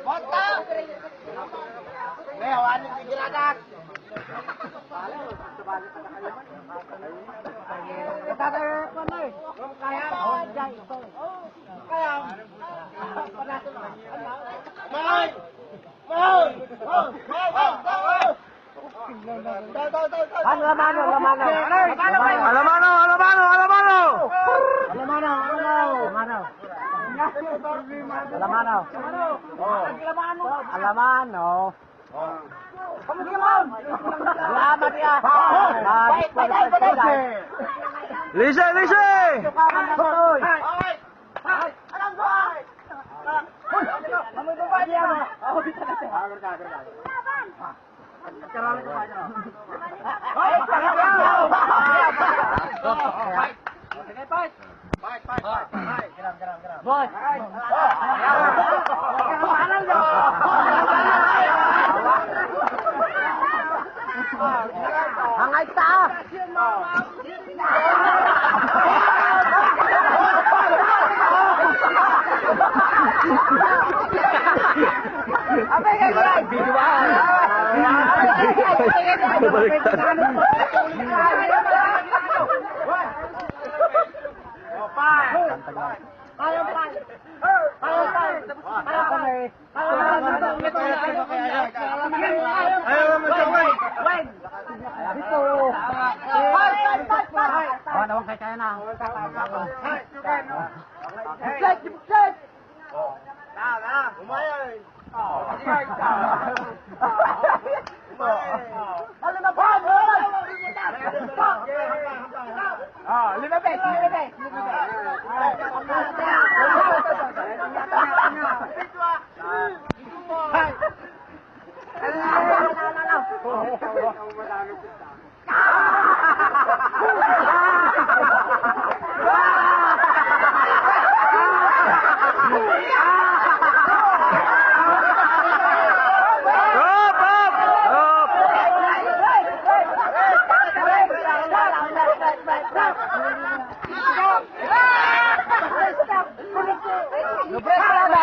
Bota! Ngayon, ano yung sigiradak? Alamano. Salamat ya. Lise, Lise! Hangay ta. Apa yang lagi? Biduan.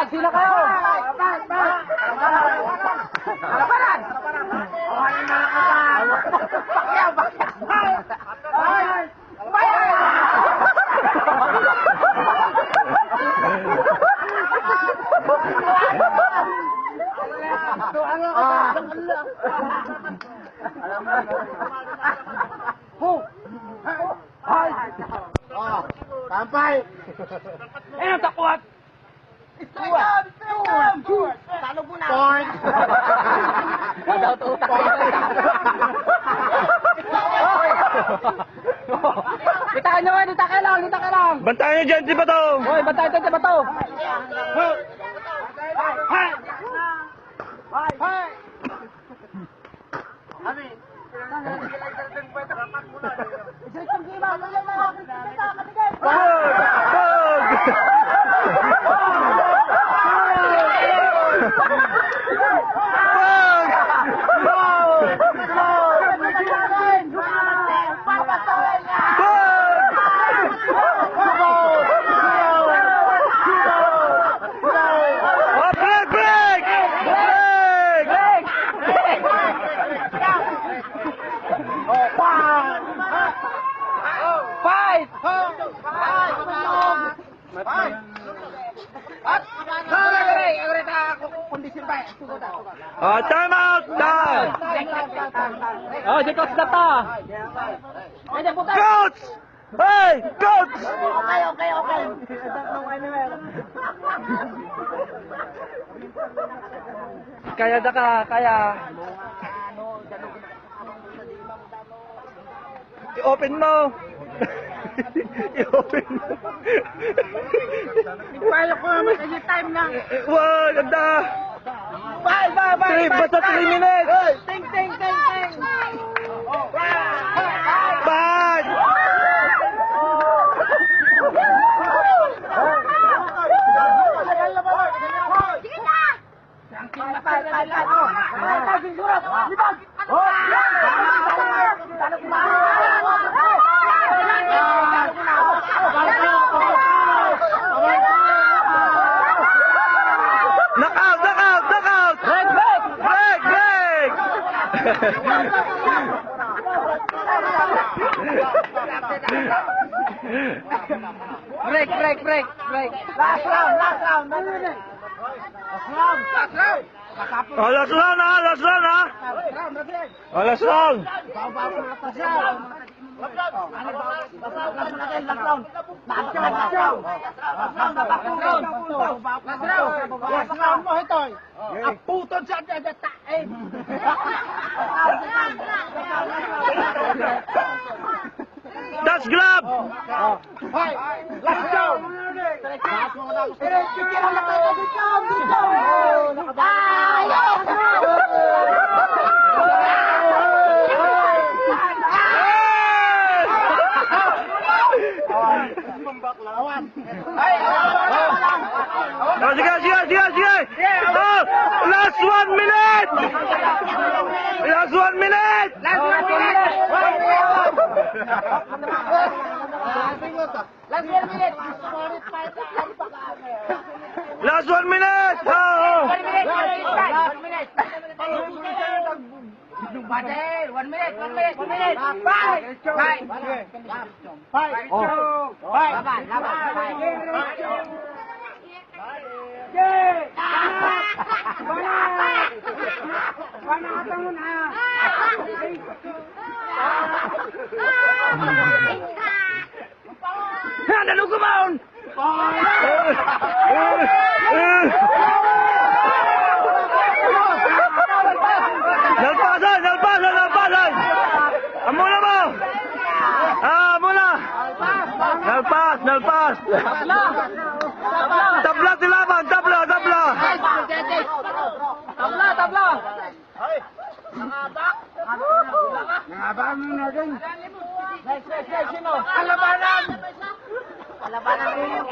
Sino kayo? Harapan! Sampai! Eh, takwat! Talo po na! Point! Daw tutak. Dita nyo, dita ka lang. Bantayan nyo dyan, si Bato! Hoy, bantayan tayo, Bato. Time out! Time! Oh, si Coach na to. Coach! Hey! Coach! Okay. Kaya na ka, kaya. I-open mo! I-open mo! Palo ko naman kasi time lang. Wow! Ganda! Bye! Basta 3 minutes! Ting! Bye! Knockout! Break, break, break, break. Last round, last round. Last round, last round. Oh, last round ha, last round ha. Oh, last round. Puton siya dyan, taim. Touch grab. Hoy, let's go. Oh, sige, sige, sige, sige. Oh, last 1 minute. Last 1 minute. Last 1 minute. Last 1 minute. Oh, oh. 1 minute. 1 minute. 1 minute. 1 minute. Five. Laban. Ano kumaon? Nalpasan, nalpasan, nalpasan. Amuna mo. Amuna. Nalpas, nalpas. Tabla silaban, tabla, tabla. Tabla, tabla. Kalabanan. Kalabanan rin yung